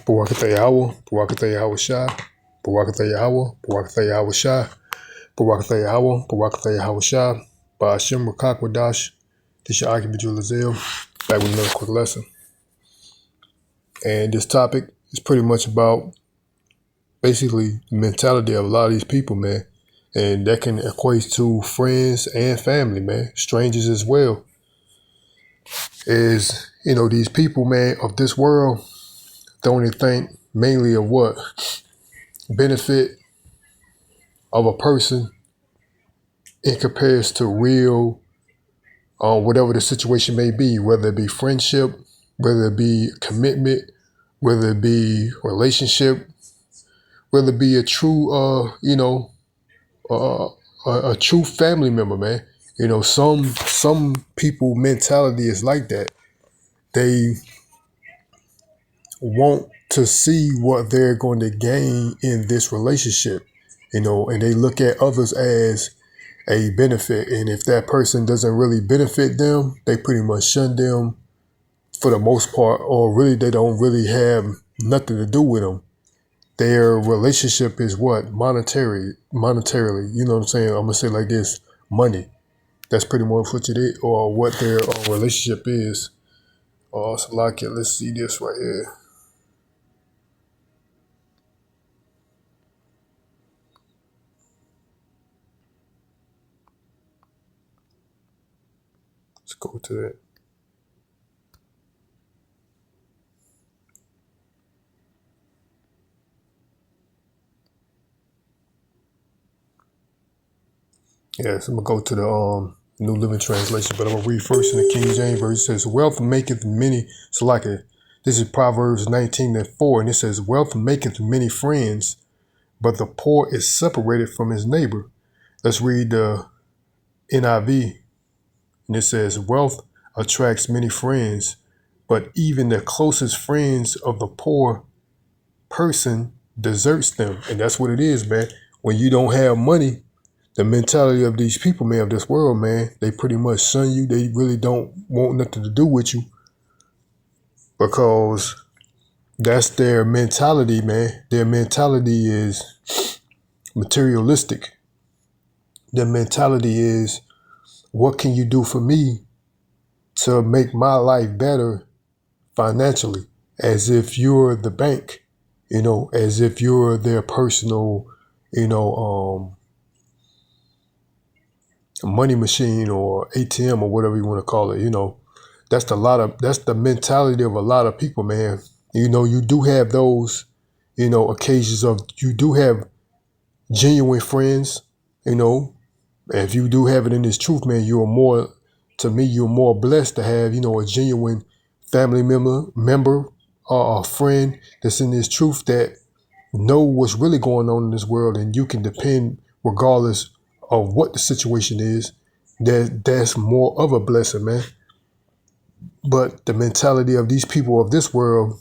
Barakatha Yahweh, Barakatha Yahweh Shah, Barakatha Yahweh, Barakatha Yahweh Shah, Barakatha Yahweh, Barakatha Yahweh Shah, Ba'ashem Rakak Wadash. This your Aki B'Jul back with another quick lesson. And this topic is pretty much about basically the mentality of a lot of these people, man. And that can equate to friends and family, man, strangers as well. Is, these people, man, of this world, they only think mainly of what? Benefit of a person in comparison to real, whatever the situation may be, whether it be friendship, whether it be commitment, whether it be relationship, whether it be a true, a true family member, man. Some people mentality is like that. They want to see what they're going to gain in this relationship, and they look at others as a benefit. And if that person doesn't really benefit them, they pretty much shun them for the most part, or really they don't really have nothing to do with them. Their relationship is what? Monetarily. You know what I'm saying? I'm going to say it like this, money. That's pretty much what it is, or what their relationship is. So like it, let's see this right here. Let's go to that. Yes, I'm going to go to the New Living Translation, but I'm going to read first in the King James verse. It says, wealth maketh many. So like this is Proverbs 19:4, and it says, wealth maketh many friends, but the poor is separated from his neighbor. Let's read the NIV, and it says, wealth attracts many friends, but even the closest friends of the poor person deserts them. And that's what it is, man. When you don't have money, the mentality of these people, man, of this world, man, they pretty much shun you. They really don't want nothing to do with you because that's their mentality, man. Their mentality is materialistic. Their mentality is, what can you do for me to make my life better financially? As if you're the bank, as if you're their personal, money machine or ATM or whatever you want to call it. That's the mentality of a lot of people, man. You do have those, occasions of, you do have genuine friends, if you do have it in this truth, man, you're more blessed to have, a genuine family member or a friend that's in this truth that know what's really going on in this world, and you can depend regardless of what the situation is. That's more of a blessing, man. But the mentality of these people of this world,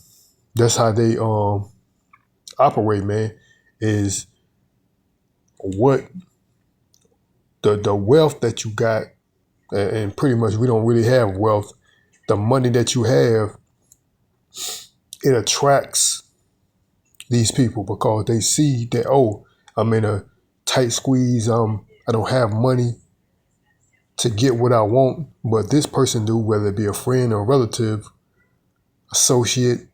that's how they operate, man, is what the wealth that you got, and pretty much we don't really have wealth. The money that you have, it attracts these people because they see that, oh, I'm in a tight squeeze. I don't have money to get what I want, but this person do, whether it be a friend or relative, associate,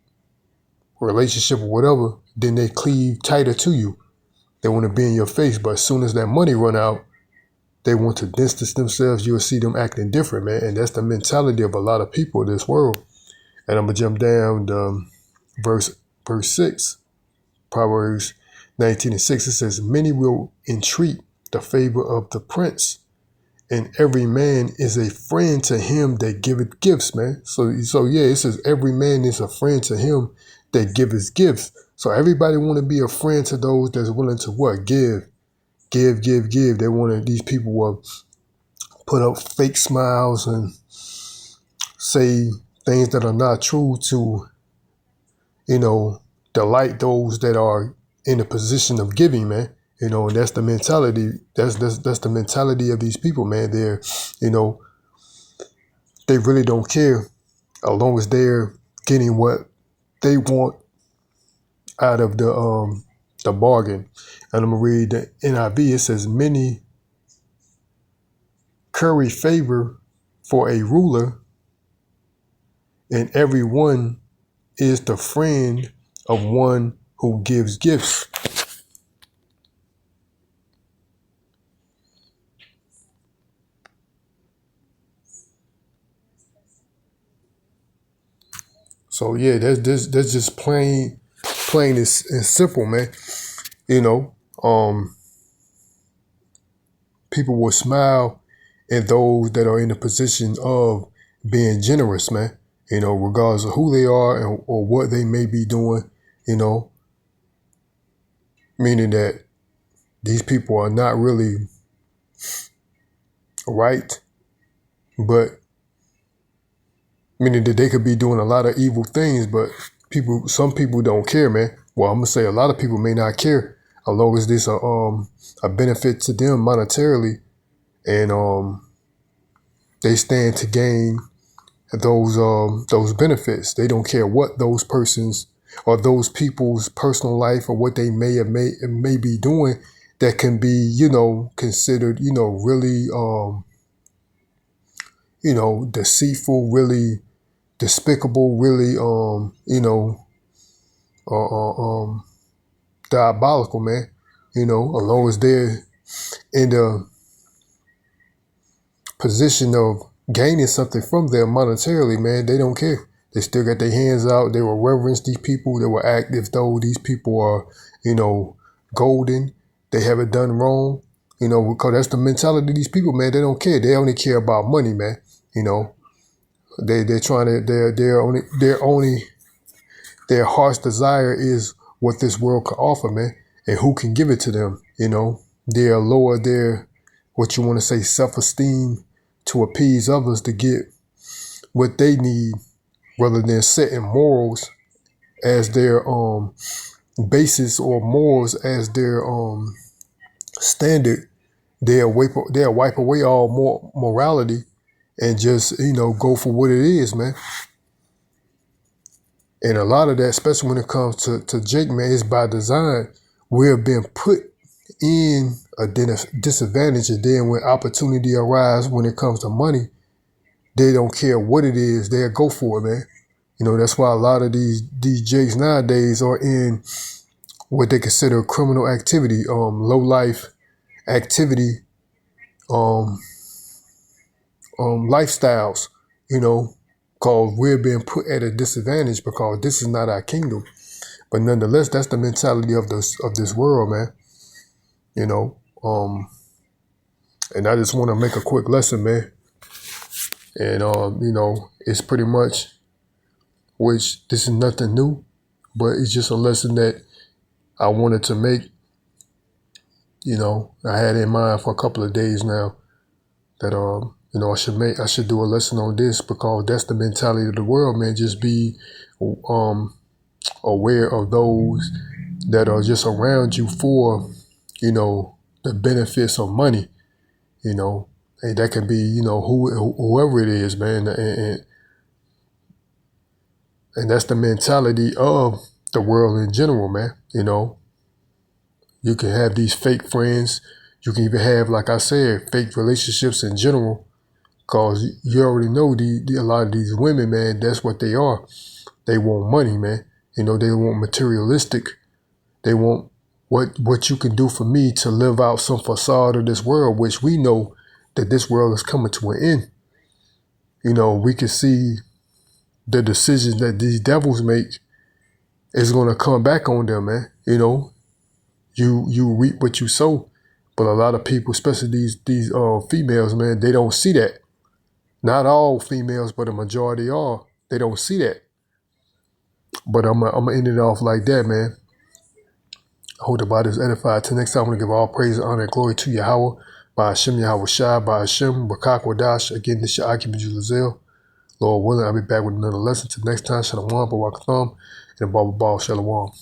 relationship or whatever, then they cleave tighter to you. They want to be in your face, but as soon as that money run out, they want to distance themselves. You'll see them acting different, man. And that's the mentality of a lot of people in this world. And I'm going to jump down to verse 6, Proverbs 19:6. It says, many will entreat the favor of the prince, and every man is a friend to him that giveth gifts, man. So yeah, it says every man is a friend to him that giveth gifts. So everybody want to be a friend to those that's willing to what? Give. They want these people will put up fake smiles and say things that are not true to, delight those that are in a position of giving, man. And that's the mentality. That's the mentality of these people, man. They're, they really don't care as long as they're getting what they want out of the bargain. And I'm gonna read the NIV. It says, "Many curry favor for a ruler, and every one is the friend of one who gives gifts." So yeah, that's just plain and simple, man. You know, people will smile at those that are in a position of being generous, man. You know, regardless of who they are or what they may be doing. You know, meaning that these people are not really right, but meaning that they could be doing a lot of evil things, but some people don't care, man. Well, I'm gonna say a lot of people may not care as long as this a benefit to them monetarily, and they stand to gain those benefits. They don't care what those persons or those people's personal life or what they may be doing that can be, you know, considered, you know, really you know, deceitful, really despicable, really you know, diabolical, man. You know, as long as they're in the position of gaining something from them monetarily, man, they don't care. They still got their hands out. They will reverence these people. They will act as though these people are, you know, golden. They haven't done wrong. You know, because that's the mentality of these people, man. They don't care. They only care about money, man. You know, they're trying to their heart's desire is what this world can offer, man, and who can give it to them. You know, they'll lower their, what you want to say, self-esteem to appease others to get what they need, rather than setting morals as their basis or morals as their standard. They'll wipe away all morality and just, you know, go for what it is, man. And a lot of that, especially when it comes to Jake, man, is by design. We're being put in a disadvantage, and then when opportunity arises when it comes to money, they don't care what it is, they'll go for it, man. You know, that's why a lot of these Jakes nowadays are in what they consider criminal activity, low life activity, lifestyles, you know, because we're being put at a disadvantage because this is not our kingdom. But nonetheless, that's the mentality of this world, man. You know, and I just want to make a quick lesson, man. And you know, it's pretty much, which this is nothing new, but it's just a lesson that I wanted to make. You know, I had in mind for a couple of days now that you know, I should do a lesson on this because that's the mentality of the world, man. Just be aware of those that are just around you for, you know, the benefits of money, you know, and that can be, you know, whoever it is, man. And that's the mentality of the world in general, man. You know, you can have these fake friends. You can even have, like I said, fake relationships in general, because you already know a lot of these women, man, that's what they are. They want money, man. You know, they want materialistic. They want what you can do for me to live out some facade of this world, which we know that this world is coming to an end. You know, we can see the decisions that these devils make is going to come back on them, man. You know, you reap what you sow. But a lot of people, especially these females, man, they don't see that. Not all females, but a majority are. They don't see that. But I'm gonna end it off like that, man. I hope the body is edified. Till next time, I'm going to give all praise, honor, and glory to Yahweh. By Hashem, Yahweh Shai, by Hashem, Bakak Wadash. Again, this is your Aki B'Julazel. Lord willing, I'll be back with another lesson. Till next time, Shalom, Barakatham, and Baba Ball, Shalom.